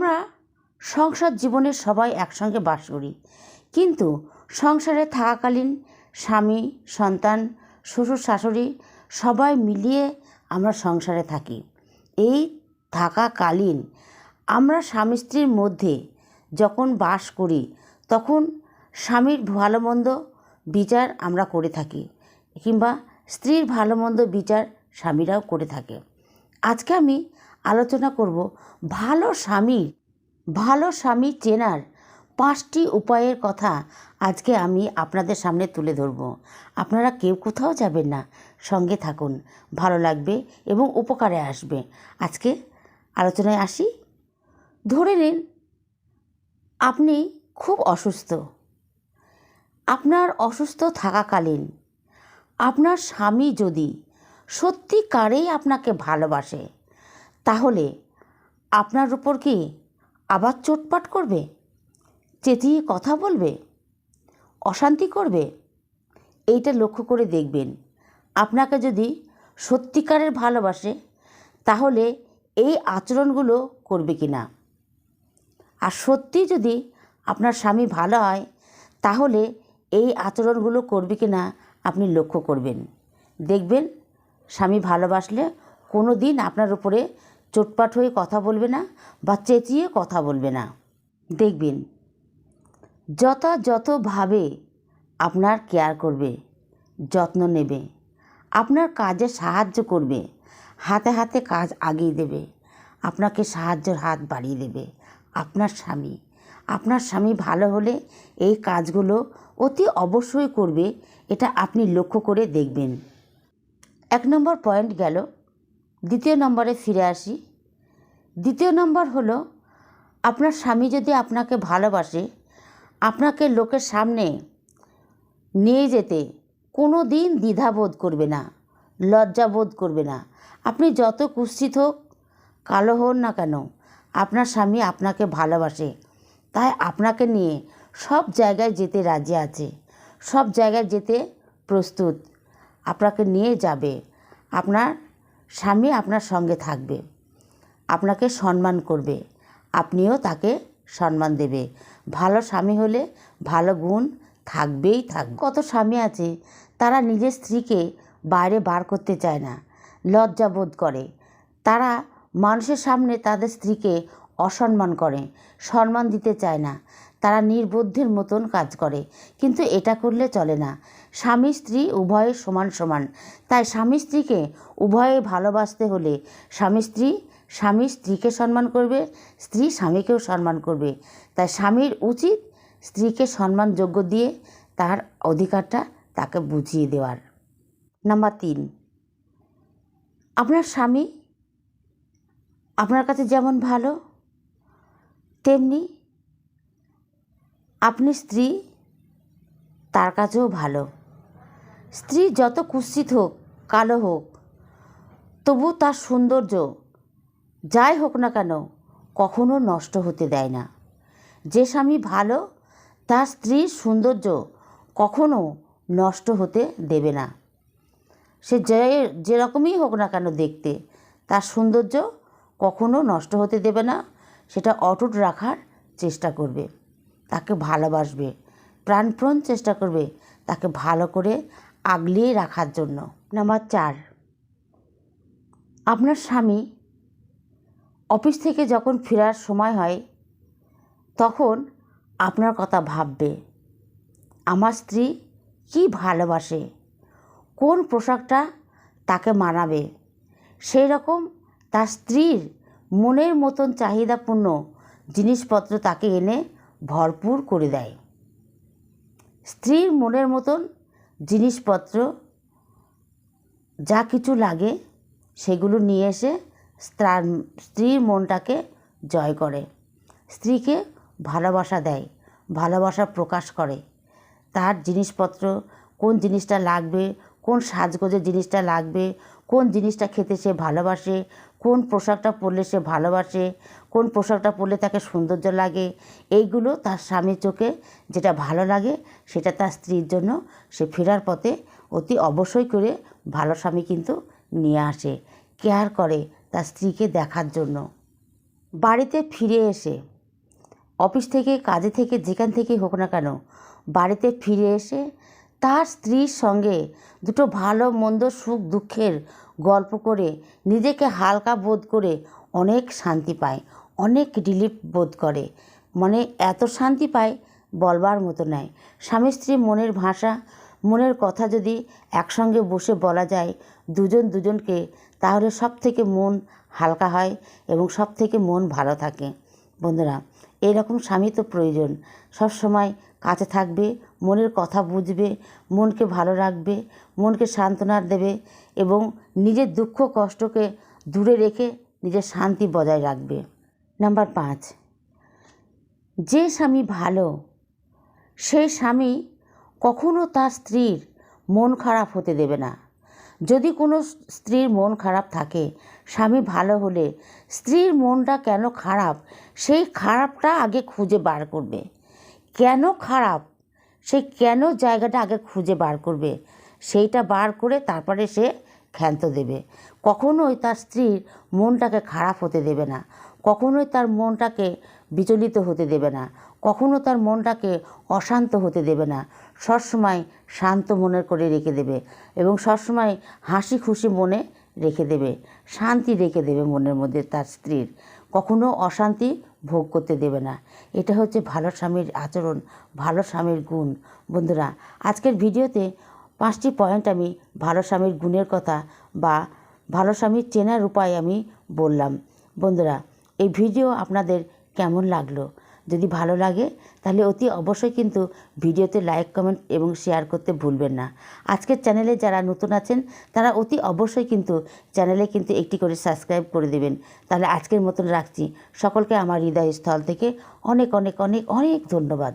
আমরা সংসার জীবনে সবাই একসঙ্গে বাস করি, কিন্তু সংসারে থাকাকালীন স্বামী, সন্তান, শ্বশুর শাশুড়ি সবাই মিলিয়ে আমরা সংসারে থাকি। এই থাকাকালীন আমরা স্বামী স্ত্রীর মধ্যে যখন বাস করি তখন স্বামীর ভালো মন্দ বিচার আমরা করে থাকি, কিংবা স্ত্রীর ভালো মন্দ বিচার স্বামীরাও করে থাকে। আজকে আমি আলোচনা করব ভালো স্বামী চেনার 5টি উপায়ের কথা। আজকে আমি আপনাদের সামনে তুলে ধরব। আপনারা কেউ কোথাও যাবেন না, সঙ্গে থাকুন, ভালো লাগবে এবং উপকারে আসবে। আজকে আলোচনায় আসি। ধরে নিন আপনি খুব অসুস্থ। আপনার অসুস্থ থাকাকালীন আপনার স্বামী যদি সত্যিকারেই আপনাকে ভালোবাসে, তাহলে আপনার উপর কি আবার চোটপাট করবে, চেঁচিয়ে কথা বলবে, অশান্তি করবে? এইটা লক্ষ্য করে দেখবেন। আপনাকে যদি সত্যিকারের ভালোবাসে তাহলে এই আচরণগুলো করবে কি না। আর সত্যি যদি আপনার স্বামী ভালো হয় তাহলে এই আচরণগুলো করবে কি না আপনি লক্ষ্য করবেন। দেখবেন স্বামী ভালোবাসলে কোনো দিন আপনার উপরে চোটপাট হয়ে কথা বলবে না বা চেঁচিয়ে কথা বলবে না। দেখবেন যথাযথভাবে আপনার কেয়ার করবে, যত্ন নেবে, আপনার কাজে সাহায্য করবে, হাতে হাতে কাজ আগিয়ে দেবে, আপনাকে সাহায্যের হাত বাড়িয়ে দেবে আপনার স্বামী ভালো হলে এই কাজগুলো অতি অবশ্যই করবে। এটা আপনি লক্ষ্য করে দেখবেন। 1 নম্বর পয়েন্ট গেল। 2য় নম্বরে ফিরে আসি। 2য় নম্বর হলো, আপনার স্বামী যদি আপনাকে ভালোবাসে, আপনাকে লোকের সামনে নিয়ে যেতে কোনো দিন দ্বিধাবোধ করবে না, লজ্জাবোধ করবে না। আপনি যত কুৎসিত হোক, কালো হন না কেন, আপনার স্বামী আপনাকে ভালোবাসে, তাই আপনাকে নিয়ে সব জায়গায় যেতে রাজি আছে, সব জায়গায় যেতে প্রস্তুত, আপনাকে নিয়ে যাবে। আপনার স্বামী আপনার সঙ্গে থাকবে, আপনাকে সম্মান করবে, আপনিও তাকে সম্মান দেবে। ভালো স্বামী হলে ভালো গুণ থাকবেই থাকবে। কত স্বামী আছে তারা নিজের স্ত্রীকে বাইরে বার করতে চায় না, লজ্জা বোধ করে। তারা মানুষের সামনে তাদের স্ত্রীকে অসম্মান করে, সম্মান দিতে চায় না। তারা নির্বোধের মতন কাজ করে, কিন্তু এটা করলে চলে না। স্বামী স্ত্রী উভয়ে সমান সমান। তাই স্বামী স্ত্রীকে উভয়ে ভালোবাসতে হলে স্বামী স্ত্রীকে সম্মান করবে, স্ত্রী স্বামীকেও সম্মান করবে। তাই স্বামীর উচিত স্ত্রীকে সম্মানযোগ্য দিয়ে তার অধিকারটা তাকে বুঝিয়ে দেওয়ার। নাম্বার 3, আপনার স্বামী আপনার কাছে যেমন ভালো, তেমনি আপনি স্ত্রী তার কাছেও ভালো। স্ত্রী যত কুৎসিত হোক, কালো হোক, তবু তার সৌন্দর্য যাই হোক না কেন কখনো নষ্ট হতে দেয় না। যে স্বামী ভালো তার স্ত্রীর সৌন্দর্য কখনো নষ্ট হতে দেবে না। সে যেরকমই হোক না কেন দেখতে, তার সৌন্দর্য কখনো নষ্ট হতে দেবে না। সেটা অটুট রাখার চেষ্টা করবে, তাকে ভালোবাসবে, প্রাণপণ চেষ্টা করবে তাকে ভালো করে আগলিয়ে রাখার জন্য। নাম্বার 4, আপনার স্বামী অফিস থেকে যখন ফেরার সময় হয় তখন আপনার কথা ভাববে, আমার স্ত্রী কি ভালোবাসে, কোন পোশাকটা তাকে মানাবে। সেই রকম তার স্ত্রীর মনের মতন চাহিদাপূর্ণ জিনিসপত্র তাকে এনে ভরপুর করে দেয়। স্ত্রীর মনের মতন জিনিসপত্র যা কিছু লাগে সেগুলো নিয়ে এসে স্ত্রীর মনটাকে জয় করে, স্ত্রীকে ভালোবাসা দেয়, ভালোবাসা প্রকাশ করে। তার জিনিসপত্র, কোন জিনিসটা লাগবে, কোন সাজগোজের জিনিসটা লাগবে, কোন জিনিসটা খেতে সে ভালোবাসে, কোন পোশাকটা পরলে সে ভালোবাসে, কোন পোশাকটা পরলে তাকে সৌন্দর্য লাগে, এইগুলো তার স্বামীর চোখে যেটা ভালো লাগে সেটা তার স্ত্রীর জন্য সে ফেরার পথে অতি অবশ্যই করে ভালো স্বামী কিন্তু নিয়ে আসে, কেয়ার করে তার স্ত্রীকে দেখার জন্য। বাড়িতে ফিরে এসে, অফিস থেকে, কাজে থেকে, যেখান থেকেই হোক না কেন, বাড়িতে ফিরে এসে তার স্ত্রীর সঙ্গে দুটো ভালো মন্দ সুখ দুঃখের গল্প করে নিজেকে হালকা বোধ করে অনেক শান্তি পায়, অনেক রিলিফ বোধ করে। মানে এত শান্তি পায় বলবার মতো নয়। স্বামী স্ত্রী মনের ভাষা, মনের কথা যদি একসঙ্গে বসে বলা যায় দুজন দুজনকে, তাহলে সব থেকে মন হালকা হয় এবং সব থেকে মন ভালো থাকে। বন্ধুরা, এরকম স্বামী তো প্রয়োজন। সব সময় কাছে থাকবে, মনের কথা বুঝবে, মনকে ভালো রাখবে, মনকে সান্ত্বনা দেবে এবং নিজের দুঃখ কষ্টকে দূরে রেখে নিজের শান্তি বজায় রাখবে। নাম্বার 5, যে স্বামী ভালো সেই স্বামী কখনো তার স্ত্রীর মন খারাপ হতে দেবে না। যদি কোনো স্ত্রীর মন খারাপ থাকে, স্বামী ভালো হলে স্ত্রীর মনটা কেন খারাপ সেই খারাপটা আগে খুঁজে বার করবে। কেন খারাপ সেই কেন জায়গাটা আগে খুঁজে বার করবে, সেইটা বার করে তারপরে সে ক্ষান্ত দেবে। কখনোই তার স্ত্রীর মনটাকে খারাপ হতে দেবে না, কখনোই তার মনটাকে বিচলিত হতে দেবে না, কখনো তার মনটাকে অশান্ত হতে দেবে না। সবসময় শান্ত মনের করে রেখে দেবে এবং সবসময় হাসি খুশি মনে রেখে দেবে, শান্তি রেখে দেবে মনের মধ্যে। তার স্ত্রীর কখনো অশান্তি ভোগ করতে দেবে না। এটা হচ্ছে ভালো স্বামীর আচরণ, ভালো স্বামীর গুণ। বন্ধুরা, আজকের ভিডিওতে 5টি পয়েন্ট আমি ভালো স্বামীর গুণের কথা বা ভালো স্বামীর চেনার উপায় আমি বললাম। বন্ধুরা, এই ভিডিও আপনাদের কেমন লাগলো? যদি ভালো লাগে তাহলে অতি অবশ্যই কিন্তু ভিডিওতে লাইক, কমেন্ট এবং শেয়ার করতে ভুলবেন না। আজকের চ্যানেলে যারা নতুন আছেন তারা অতি অবশ্যই কিন্তু চ্যানেলে কিন্তু একটি করে সাবস্ক্রাইব করে দেবেন। তাহলে আজকের মতন রাখছি। সকলকে আমার হৃদয়স্থল থেকে অনেক অনেক অনেক অনেক ধন্যবাদ।